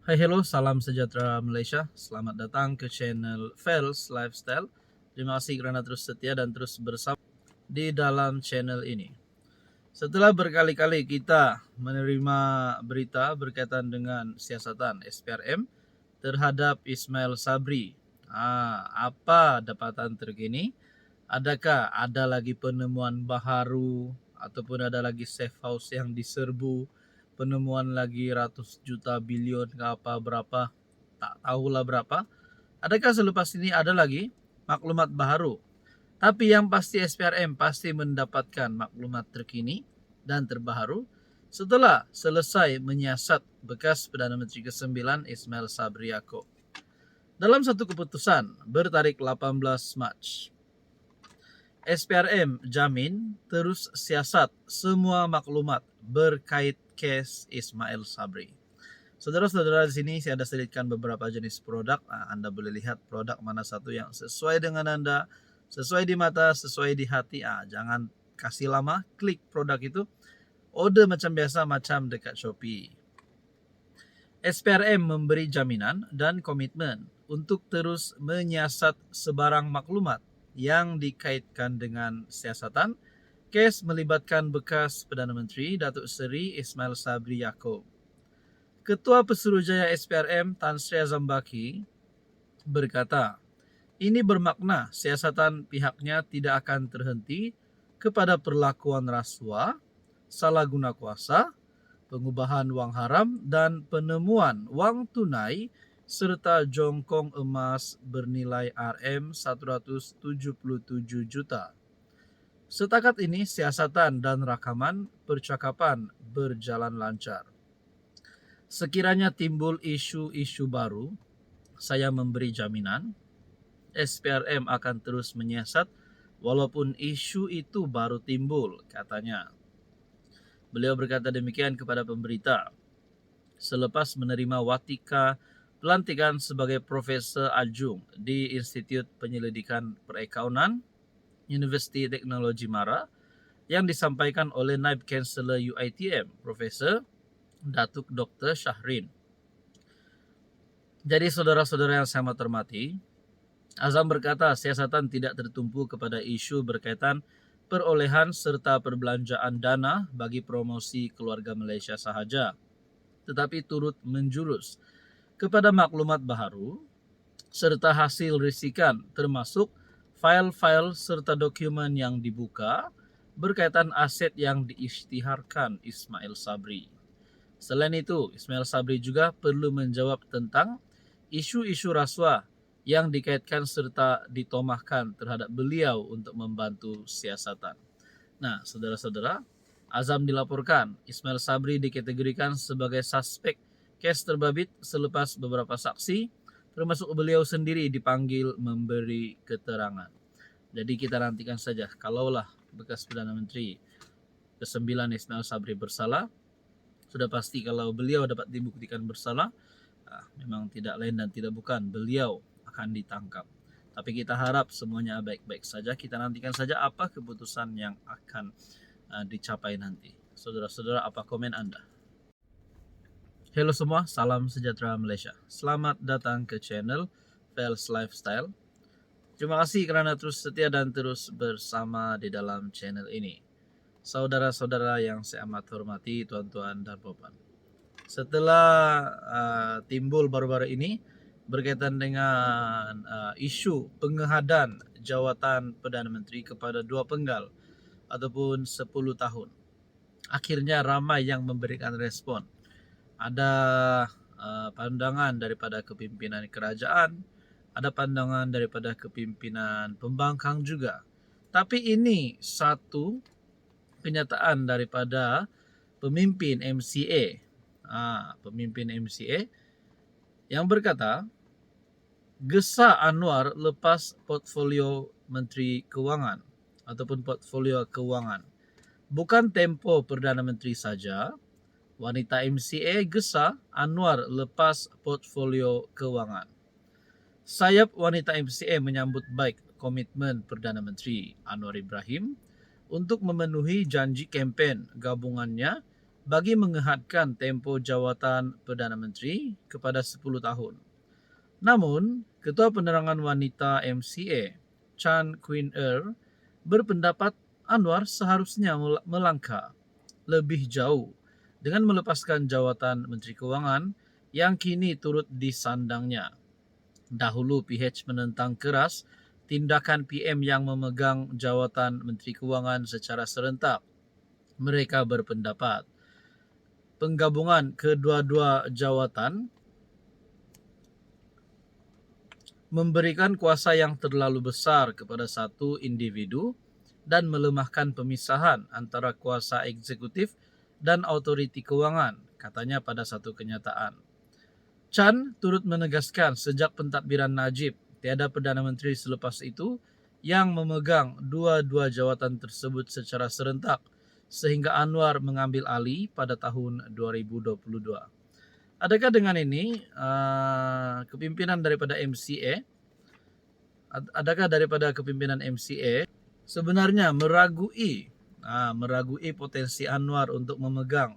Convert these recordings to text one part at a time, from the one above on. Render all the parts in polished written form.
Hai hello, salam sejahtera Malaysia. Selamat datang ke channel Fels Lifestyle. Terima kasih kerana terus setia dan terus bersama di dalam channel ini. Setelah berkali-kali kita menerima berita berkaitan dengan siasatan SPRM terhadap Ismail Sabri, apa dapatan terkini? Adakah ada lagi penemuan baharu ataupun ada lagi safe house yang diserbu? Penemuan lagi ratus juta bilion ke apa berapa? Tak tahulah berapa. Adakah selepas ini ada lagi maklumat baharu? Tapi yang pasti SPRM pasti mendapatkan maklumat terkini dan terbaharu setelah selesai menyiasat bekas Perdana Menteri ke-9 Ismail Sabri Yaakob. Dalam satu keputusan bertarikh 18 Mac, SPRM jamin terus siasat semua maklumat berkait kes Ismail Sabri. Saudara-saudara, di sini saya ada selitkan beberapa jenis produk. Anda boleh lihat produk mana satu yang sesuai dengan Anda, sesuai di mata, sesuai di hati. Jangan kasih lama, klik produk itu. Order macam biasa, macam dekat Shopee. SPRM memberi jaminan dan komitmen untuk terus menyiasat sebarang maklumat yang dikaitkan dengan siasatan kes melibatkan bekas Perdana Menteri Datuk Seri Ismail Sabri Yaakob. Ketua Pesuruhjaya SPRM Tan Sri Azam Baki berkata, ini bermakna siasatan pihaknya tidak akan terhenti kepada perlakuan rasuah, salah guna kuasa, pengubahan wang haram dan penemuan wang tunai serta jongkong emas bernilai RM177 juta. Setakat ini siasatan dan rakaman percakapan berjalan lancar. Sekiranya timbul isu-isu baru, saya memberi jaminan SPRM akan terus menyiasat walaupun isu itu baru timbul, katanya. Beliau berkata demikian kepada pemberita selepas menerima watika pelantikan sebagai Profesor Adjung di Institut Penyelidikan Perakaunan Universiti Teknologi Mara yang disampaikan oleh Naib Kansellor UiTM, Profesor Datuk Dr. Shahrin. Jadi saudara-saudara yang saya hormati, Azam berkata siasatan tidak tertumpu kepada isu berkaitan perolehan serta perbelanjaan dana bagi promosi keluarga Malaysia sahaja, tetapi turut menjurus kepada maklumat baharu serta hasil risikan termasuk file-file serta dokumen yang dibuka berkaitan aset yang diisytiharkan Ismail Sabri. Selain itu, Ismail Sabri juga perlu menjawab tentang isu-isu rasuah yang dikaitkan serta ditomahkan terhadap beliau untuk membantu siasatan. Nah, saudara-saudara, Azam dilaporkan Ismail Sabri dikategorikan sebagai suspek kes terbabit selepas beberapa saksi, termasuk beliau sendiri dipanggil memberi keterangan. Jadi kita nantikan saja, kalaulah bekas Perdana Menteri ke-9 Ismail Sabri bersalah, sudah pasti kalau beliau dapat dibuktikan bersalah, memang tidak lain dan tidak bukan beliau akan ditangkap. Tapi kita harap semuanya baik-baik saja. Kita nantikan saja apa keputusan yang akan dicapai nanti. Saudara-saudara, apa komen Anda? Hello semua, salam sejahtera Malaysia. Selamat datang ke channel Fels Lifestyle. Terima kasih kerana terus setia dan terus bersama di dalam channel ini. Saudara-saudara yang saya amat hormati, tuan-tuan dan puan. Setelah timbul baru-baru ini berkaitan dengan isu pengehadan jawatan Perdana Menteri kepada dua penggal ataupun 10 tahun. Akhirnya ramai yang memberikan respon. Ada pandangan daripada kepimpinan kerajaan, ada pandangan daripada kepimpinan pembangkang juga. Tapi ini satu kenyataan daripada pemimpin MCA, pemimpin MCA yang berkata, gesa Anwar lepas portfolio Menteri Kewangan ataupun portfolio kewangan. Bukan tempo Perdana Menteri saja, wanita MCA gesa Anwar lepas portfolio kewangan. Sayap wanita MCA menyambut baik komitmen Perdana Menteri Anwar Ibrahim untuk memenuhi janji kempen gabungannya bagi menghadkan tempo jawatan Perdana Menteri kepada 10 tahun. Namun, Ketua Penerangan Wanita MCA, Chan Queen-er, berpendapat Anwar seharusnya melangkah lebih jauh dengan melepaskan jawatan Menteri Keuangan yang kini turut disandangnya. Dahulu PH menentang keras tindakan PM yang memegang jawatan Menteri Keuangan secara serentak. Mereka berpendapat penggabungan kedua-dua jawatan memberikan kuasa yang terlalu besar kepada satu individu dan melemahkan pemisahan antara kuasa eksekutif dan otoriti keuangan, katanya pada satu kenyataan. Chan turut menegaskan sejak pentadbiran Najib, tiada Perdana Menteri selepas itu yang memegang dua-dua jawatan tersebut secara serentak, sehingga Anwar mengambil alih pada tahun 2022. Adakah dengan ini kepimpinan daripada MCA sebenarnya meragui potensi Anwar untuk memegang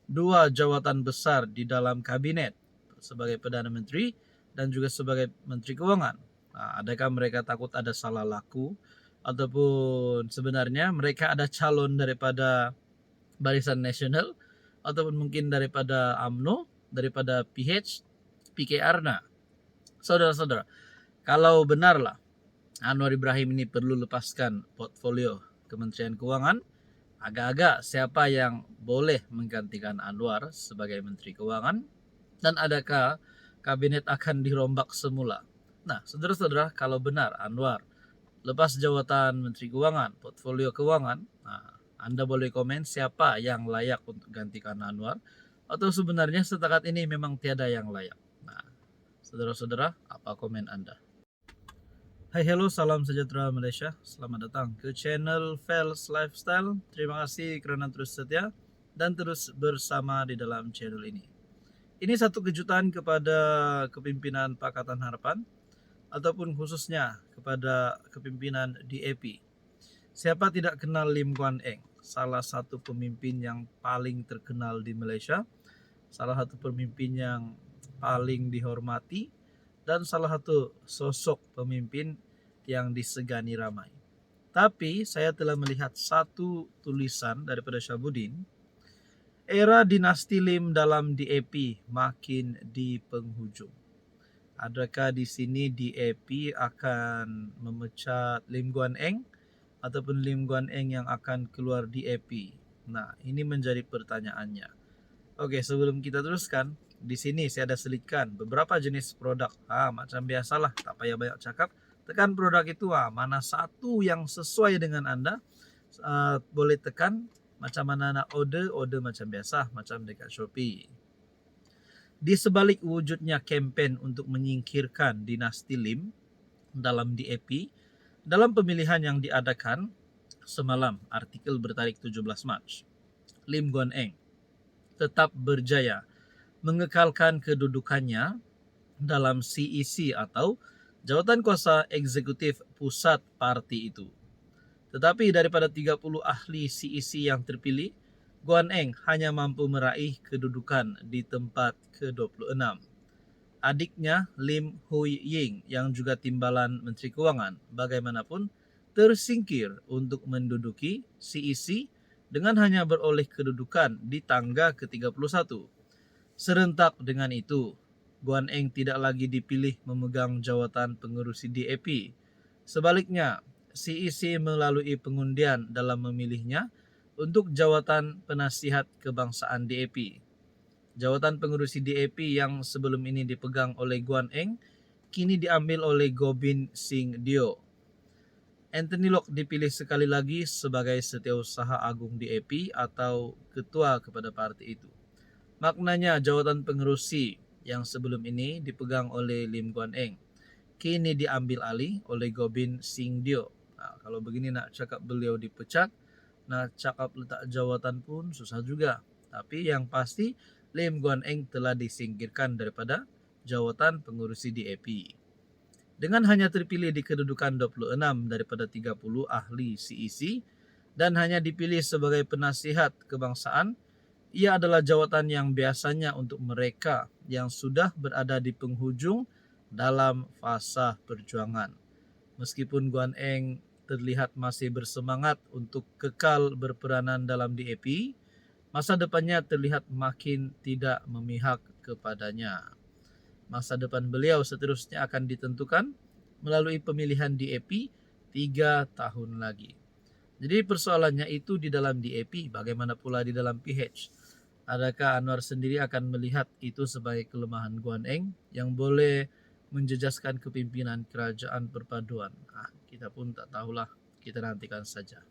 dua jawatan besar di dalam kabinet sebagai Perdana Menteri dan juga sebagai Menteri Keuangan? Adakah mereka takut ada salah laku, ataupun sebenarnya mereka ada calon daripada Barisan Nasional ataupun mungkin daripada UMNO, daripada PKR? Nah, saudara-saudara, kalau benarlah Anwar Ibrahim ini perlu lepaskan portfolio Kementerian Keuangan, agak-agak siapa yang boleh menggantikan Anwar sebagai Menteri Keuangan, dan adakah kabinet akan dirombak semula? Nah, saudara-saudara, kalau benar Anwar lepas jawatan Menteri Keuangan, portfolio keuangan, Anda boleh komen siapa yang layak untuk gantikan Anwar, atau sebenarnya setakat ini memang tiada yang layak. Nah, saudara-saudara, apa komen Anda? Hai, hello, salam sejahtera Malaysia. Selamat datang ke channel Fels Lifestyle. Terima kasih kerana terus setia dan terus bersama di dalam channel ini. Ini satu kejutan kepada kepimpinan Pakatan Harapan, ataupun khususnya kepada kepimpinan DAP. Siapa tidak kenal Lim Guan Eng, salah satu pemimpin yang paling terkenal di Malaysia, salah satu pemimpin yang paling dihormati, dan salah satu sosok pemimpin yang disegani ramai. Tapi saya telah melihat satu tulisan daripada Syabuddin, era dinasti Lim dalam DAP makin di penghujung. Adakah di sini DAP akan memecat Lim Guan Eng, ataupun Lim Guan Eng yang akan keluar DAP? Nah, ini menjadi pertanyaannya. Oke, sebelum kita teruskan, di sini saya ada selitkan beberapa jenis produk. Macam biasalah, tak payah banyak cakap. Tekan produk itu, mana satu yang sesuai dengan Anda, boleh tekan. Macam mana nak order macam biasa, macam dekat Shopee. Di sebalik wujudnya kempen untuk menyingkirkan dinasti Lim dalam DAP, dalam pemilihan yang diadakan semalam, artikel bertarik 17 Mac, Lim Guan Eng tetap berjaya mengekalkan kedudukannya dalam CEC atau Jawatan Kuasa Eksekutif Pusat Parti itu. Tetapi daripada 30 ahli CEC yang terpilih, Guan Eng hanya mampu meraih kedudukan di tempat ke-26. Adiknya Lim Hui Ying yang juga timbalan Menteri Keuangan bagaimanapun tersingkir untuk menduduki CEC dengan hanya beroleh kedudukan di tangga ke-31. Serentak dengan itu, Guan Eng tidak lagi dipilih memegang jawatan pengerusi DAP. Sebaliknya, CEC melalui pengundian dalam memilihnya untuk jawatan penasihat kebangsaan DAP. Jawatan pengerusi DAP yang sebelum ini dipegang oleh Guan Eng kini diambil oleh Gobind Singh Dio. Anthony Lok dipilih sekali lagi sebagai Setiausaha Agung DAP atau ketua kepada parti itu. Maknanya jawatan pengerusi yang sebelum ini dipegang oleh Lim Guan Eng kini diambil alih oleh Gobind Singh Dio. Kalau begini nak cakap beliau dipecat, nak cakap letak jawatan pun susah juga. Tapi yang pasti Lim Guan Eng telah disingkirkan daripada jawatan pengurusi DAP. Dengan hanya terpilih di kedudukan 26 daripada 30 ahli CEC dan hanya dipilih sebagai penasihat kebangsaan, ia adalah jawatan yang biasanya untuk mereka yang sudah berada di penghujung dalam fasa perjuangan. Meskipun Guan Eng terlihat masih bersemangat untuk kekal berperanan dalam DAP, masa depannya terlihat makin tidak memihak kepadanya. Masa depan beliau seterusnya akan ditentukan melalui pemilihan DAP 3 tahun lagi. Jadi persoalannya itu di dalam DAP, bagaimana pula di dalam PH? Adakah Anwar sendiri akan melihat itu sebagai kelemahan Guan Eng yang boleh menjejaskan kepimpinan kerajaan perpaduan? Kita pun tak tahulah, kita nantikan saja.